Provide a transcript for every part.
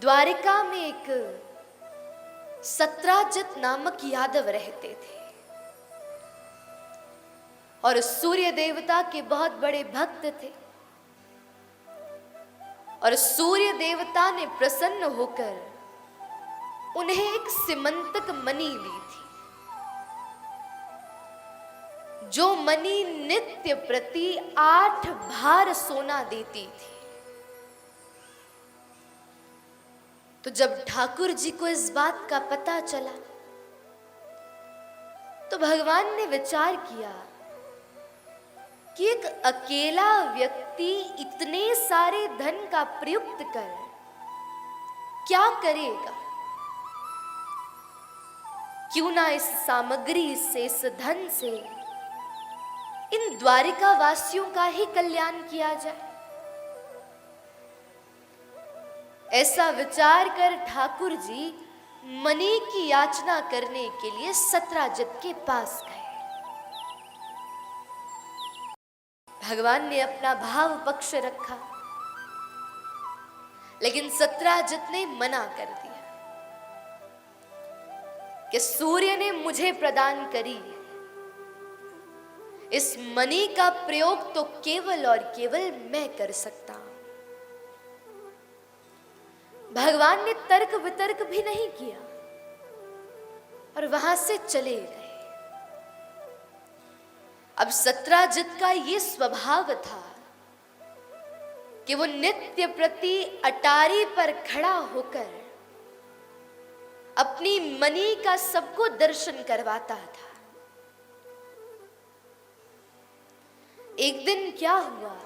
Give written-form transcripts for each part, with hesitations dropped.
द्वारिका में एक सत्राजित नामक यादव रहते थे और सूर्य देवता के बहुत बड़े भक्त थे। और सूर्य देवता ने प्रसन्न होकर उन्हें एक सिमंतक मणि दी थी, जो मणि नित्य प्रति 8 भार सोना देती थी। तो जब ठाकुर जी को इस बात का पता चला तो भगवान ने विचार किया कि एक अकेला व्यक्ति इतने सारे धन का प्रयुक्त कर क्या करेगा। क्यों ना इस सामग्री से, इस धन से इन द्वारिका वासियों का ही कल्याण किया जाए। ऐसा विचार कर ठाकुर जी मणि की याचना करने के लिए सत्राजित के पास गए। भगवान ने अपना भाव पक्ष रखा, लेकिन सत्राजित ने मना कर दिया कि सूर्य ने मुझे प्रदान करी, इस मणि का प्रयोग तो केवल और केवल मैं कर सकता हूं। भगवान ने तर्क वितर्क भी नहीं किया और वहां से चले गए। अब सत्राजित का ये स्वभाव था कि वो नित्य प्रति अटारी पर खड़ा होकर अपनी मणि का सबको दर्शन करवाता था। एक दिन क्या हुआ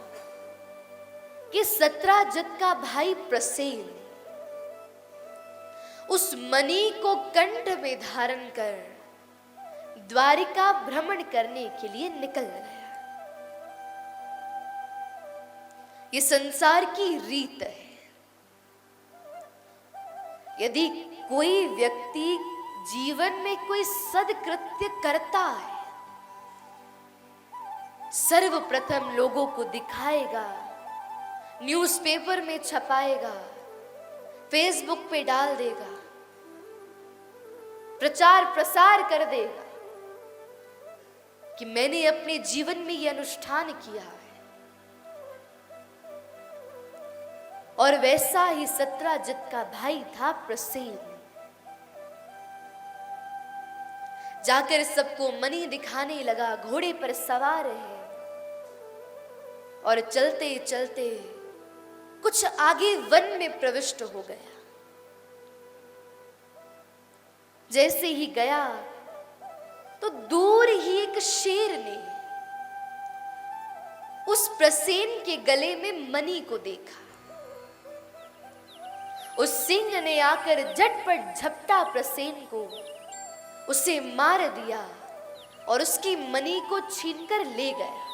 कि सत्राजित का भाई प्रसेन उस मणि को कंठ में धारण कर द्वारिका भ्रमण करने के लिए निकल गया। ये संसार की रीत है। यदि कोई व्यक्ति जीवन में कोई सदकृत्य करता है, सर्वप्रथम लोगों को दिखाएगा, न्यूज़पेपर में छपाएगा, फेसबुक पे डाल देगा, प्रचार प्रसार कर देगा कि मैंने अपने जीवन में यह अनुष्ठान किया है। और वैसा ही सत्राजित का भाई था प्रसेन। जाकर सबको मणि दिखाने लगा, घोड़े पर सवार है और चलते चलते कुछ आगे वन में प्रविष्ट हो गया। जैसे ही गया तो दूर ही एक शेर ने उस प्रसेन के गले में मणि को देखा। उस सिंह ने आकर झटपट झपटा प्रसेन को, उसे मार दिया और उसकी मणि को छीनकर ले गया।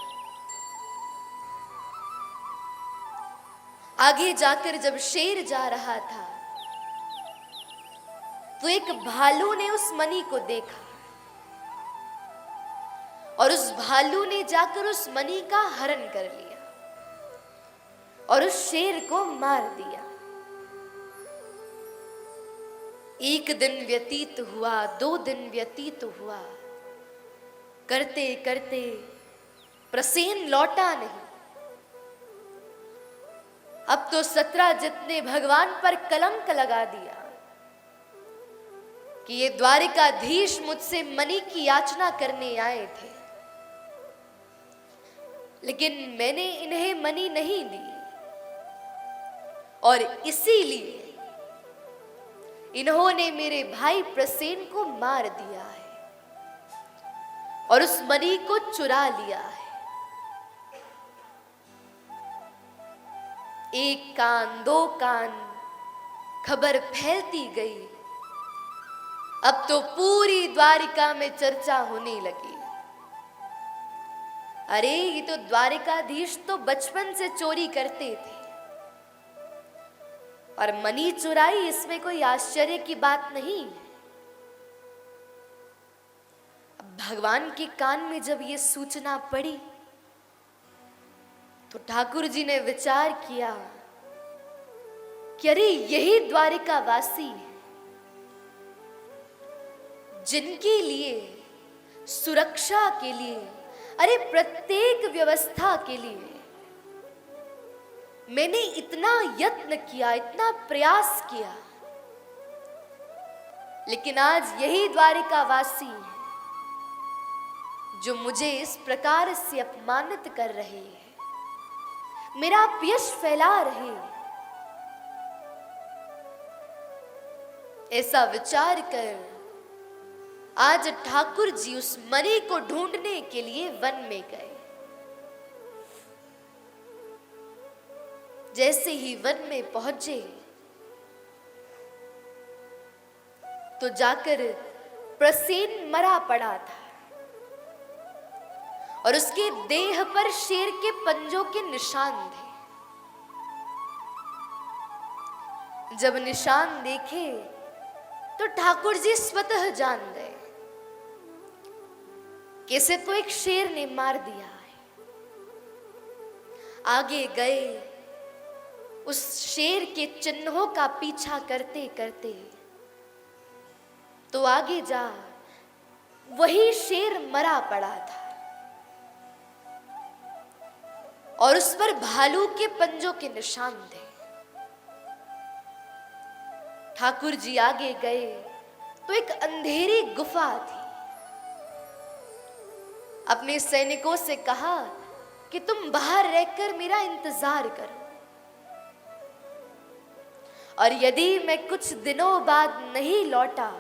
आगे जाकर जब शेर जा रहा था तो एक भालू ने उस मणि को देखा और उस भालू ने जाकर उस मणि का हरण कर लिया और उस शेर को मार दिया। एक दिन व्यतीत हुआ, 2 दिन व्यतीत हुआ, करते करते प्रसेन लौटा नहीं। अब तो सत्राजित ने भगवान पर कलंक लगा दिया कि ये द्वारिकाधीश मुझसे मणि की याचना करने आए थे, लेकिन मैंने इन्हें मणि नहीं दी और इसीलिए इन्होंने मेरे भाई प्रसेन को मार दिया है और उस मणि को चुरा लिया है। एक कान 2 कान खबर फैलती गई। अब तो पूरी द्वारिका में चर्चा होने लगी। अरे ये तो द्वारिकाधीश तो बचपन से चोरी करते थे और मणि चुराई, इसमें कोई आश्चर्य की बात नहीं। अब भगवान के कान में जब ये सूचना पड़ी तो ठाकुर जी ने विचार किया कि अरे यही द्वारिका वासी है जिनके लिए सुरक्षा के लिए, अरे प्रत्येक व्यवस्था के लिए मैंने इतना यत्न किया, इतना प्रयास किया, लेकिन आज यही द्वारिका वासी है जो मुझे इस प्रकार से अपमानित कर रहे हैं, मेरा अपयश फैला रहे हैं। ऐसा विचार कर आज ठाकुर जी उस मणि को ढूंढने के लिए वन में गए। जैसे ही वन में पहुंचे तो जाकर प्रसेन मरा पड़ा था और उसके देह पर शेर के पंजों के निशान थे। जब निशान देखे तो ठाकुर जी स्वतः जान गए कि इसे तो एक शेर ने मार दिया है। आगे गए, उस शेर के चिन्हों का पीछा करते करते तो आगे जा वही शेर मरा पड़ा था और उस पर भालू के पंजों के निशान थे। ठाकुर जी आगे गए तो एक अंधेरी गुफा थी। अपने सैनिकों से कहा कि तुम बाहर रहकर मेरा इंतजार करो और यदि मैं कुछ दिनों बाद नहीं लौटा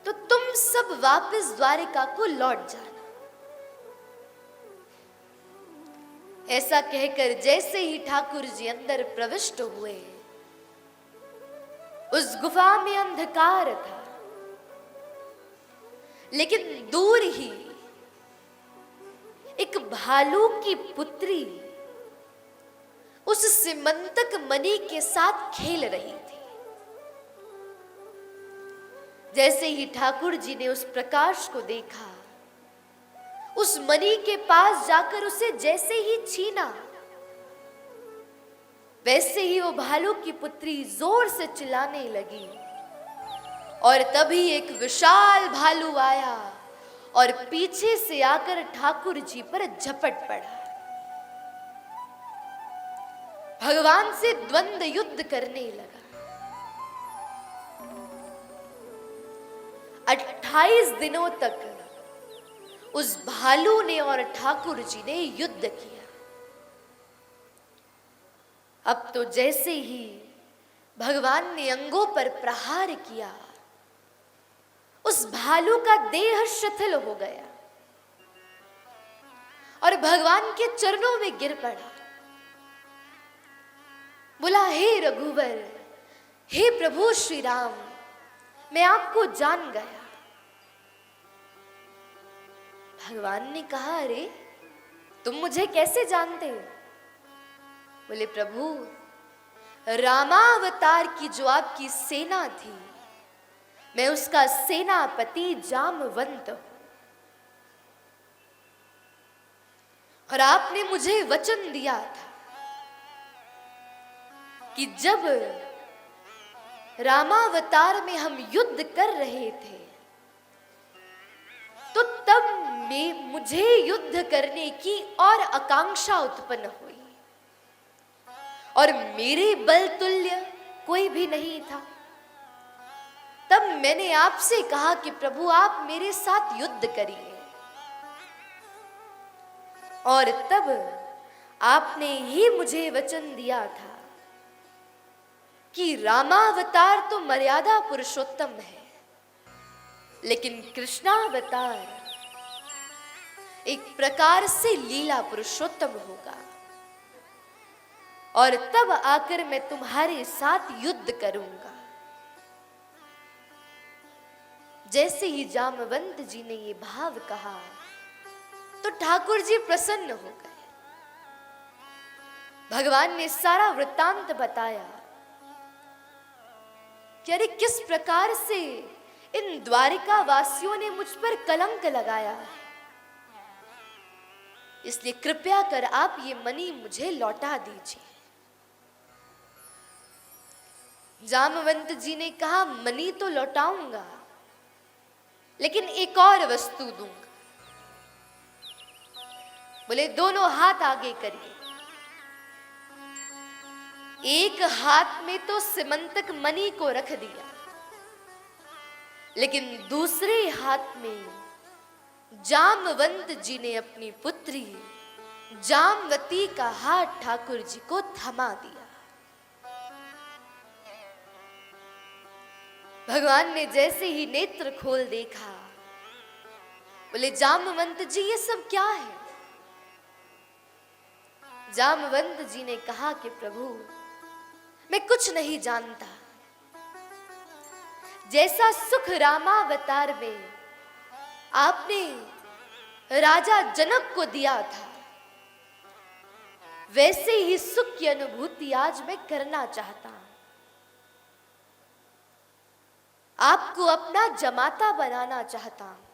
तो तुम सब वापस द्वारिका को लौट जाना। ऐसा कहकर जैसे ही ठाकुर जी अंदर प्रविष्ट हुए, उस गुफा में अंधकार था, लेकिन दूर ही एक भालू की पुत्री उस सिमंतक मणि के साथ खेल रही थी। जैसे ही ठाकुर जी ने उस प्रकाश को देखा, उस मणि के पास जाकर उसे जैसे ही छीना, वैसे ही वो भालू की पुत्री जोर से चिल्लाने लगी और तभी एक विशाल भालू आया और पीछे से आकर ठाकुर जी पर झपट पड़ा। भगवान से द्वंद्व युद्ध करने लगा। 28 दिनों तक उस भालू ने और ठाकुर जी ने युद्ध किया। अब तो जैसे ही भगवान ने अंगों पर प्रहार किया, उस भालू का देह शिथिल हो गया और भगवान के चरणों में गिर पड़ा। बोला, हे रघुवर, हे प्रभु श्री राम, मैं आपको जान गया। भगवान ने कहा, अरे तुम मुझे कैसे जानते हो? बोले, प्रभु, रामावतार की जो आपकी सेना थी, मैं उसका सेनापति जामवंत हूं और आपने मुझे वचन दिया था कि जब रामावतार में हम युद्ध कर रहे थे तो तब में मुझे युद्ध करने की और आकांक्षा उत्पन्न हुई और मेरे बल तुल्य कोई भी नहीं था। तब मैंने आपसे कहा कि प्रभु आप मेरे साथ युद्ध करिए और तब आपने ही मुझे वचन दिया था कि रामावतार तो मर्यादा पुरुषोत्तम है, लेकिन कृष्णावतार एक प्रकार से लीला पुरुषोत्तम होगा और तब आकर मैं तुम्हारे साथ युद्ध करूंगा। जैसे ही जामवंत जी ने ये भाव कहा तो ठाकुर जी प्रसन्न हो गए। भगवान ने सारा वृत्तांत बताया कि अरे किस प्रकार से इन द्वारिका वासियों ने मुझ पर कलंक लगाया है, इसलिए कृपया कर आप ये मणि मुझे लौटा दीजिए। जामवंत जी ने कहा, मनी तो लौटाऊंगा, लेकिन एक और वस्तु दूंगा। बोले, दोनों हाथ आगे करिए। एक हाथ में तो सिमंतक मणि को रख दिया, लेकिन दूसरे हाथ में जामवंत जी ने अपनी पुत्री जामवती का हाथ ठाकुर जी को थमा दिया। भगवान ने जैसे ही नेत्र खोल देखा, बोले, जामवंत जी ये सब क्या है? जामवंत जी ने कहा कि प्रभु, मैं कुछ नहीं जानता। जैसा सुख रामावतार में आपने राजा जनक को दिया था, वैसे ही सुख की अनुभूति आज मैं करना चाहता हूं। आपको अपना जमाता बनाना चाहता हूं।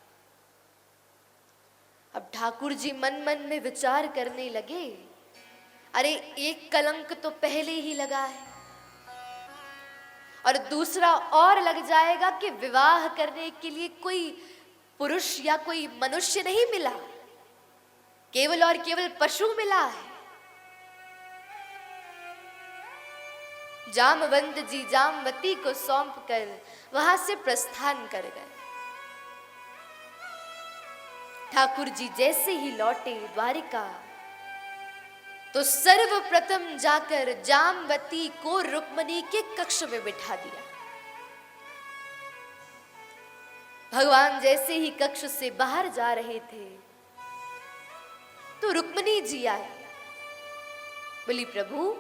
अब ठाकुर जी मन मन में विचार करने लगे, अरे एक कलंक तो पहले ही लगा है और दूसरा और लग जाएगा कि विवाह करने के लिए कोई पुरुष या कोई मनुष्य नहीं मिला, केवल और केवल पशु मिला है। जामवंत जी जामवती को सौंपकर वहां से प्रस्थान कर गए। ठाकुर जी जैसे ही लौटे द्वारिका, तो सर्वप्रथम जाकर जामवती को रुक्मिणी के कक्ष में बिठा दिया। भगवान जैसे ही कक्ष से बाहर जा रहे थे, तो रुक्मिणी जी आई। बोली, प्रभु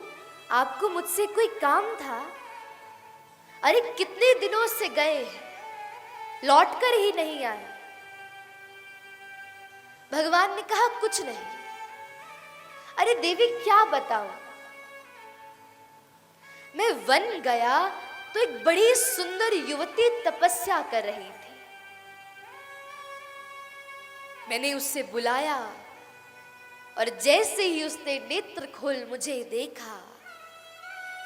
आपको मुझसे कोई काम था? अरे कितने दिनों से गए हैं, लौटकर ही नहीं आए। भगवान ने कहा, कुछ नहीं। अरे देवी क्या बताऊं, मैं वन गया तो एक बड़ी सुंदर युवती तपस्या कर रही थी। मैंने उससे बुलाया और जैसे ही उसने नेत्र खोल मुझे देखा,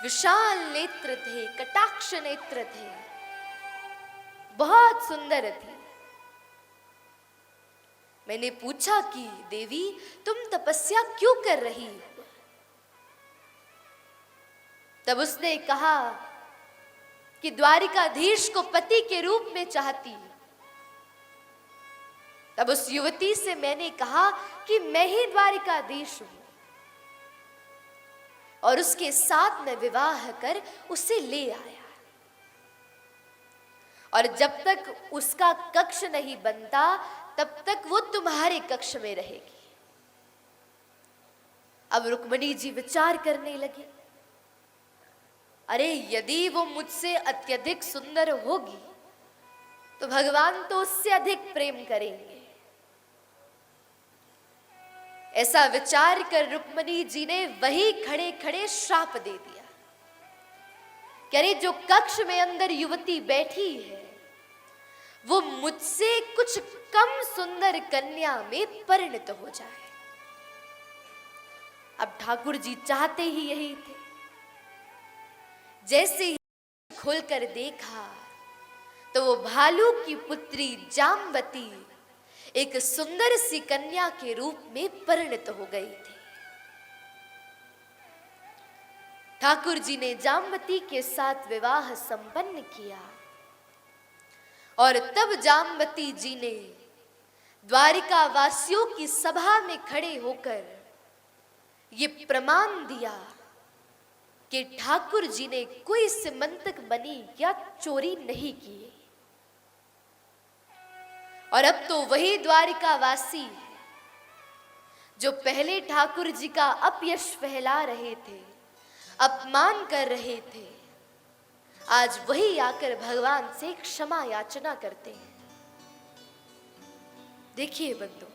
विशाल नेत्र थे, कटाक्ष नेत्र थे, बहुत सुंदर थी। मैंने पूछा कि देवी तुम तपस्या क्यों कर रही हो? तब उसने कहा कि द्वारिकाधीश को पति के रूप में चाहती। तब उस युवती से मैंने कहा कि मैं ही द्वारिकाधीश हूं और उसके साथ मैं विवाह कर उसे ले आया, और जब तक उसका कक्ष नहीं बनता तब तक वो तुम्हारे कक्ष में रहेगी। अब रुक्मिणी जी विचार करने लगी, अरे यदि वो मुझसे अत्यधिक सुंदर होगी तो भगवान तो उससे अधिक प्रेम करेंगे। ऐसा विचार कर रुक्मिणी जी ने वही खड़े खड़े श्राप दे दिया कि अरे जो कक्ष में अंदर युवती बैठी है वो मुझसे कुछ कम सुंदर कन्या में परिणत हो जाए। अब ठाकुर जी चाहते ही यही थे। जैसे ही खोलकर देखा तो वो भालू की पुत्री जामवती एक सुंदर सी कन्या के रूप में परिणत हो गई थी। ठाकुर जी ने जामवती के साथ विवाह संपन्न किया और तब जामवती जी ने द्वारिका वासियों की सभा में खड़े होकर ये प्रमाण दिया कि ठाकुर जी ने कोई सिमंतक मणि या चोरी नहीं की। और अब तो वही द्वारिका वासी जो पहले ठाकुर जी का अपयश फैला रहे थे, अपमान कर रहे थे, आज वही आकर भगवान से क्षमा याचना करते हैं। देखिए बंधु,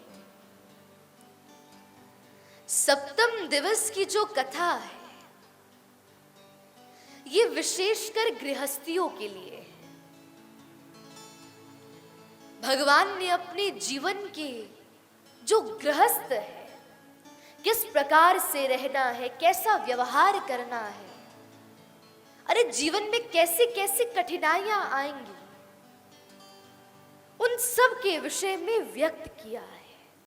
सप्तम दिवस की जो कथा है ये विशेषकर गृहस्थियों के लिए है। भगवान ने अपने जीवन के जो गृहस्थ है, किस प्रकार से रहना है, कैसा व्यवहार करना है, अरे जीवन में कैसी कैसी कठिनाइयां आएंगी, उन सब के विषय में व्यक्त किया है।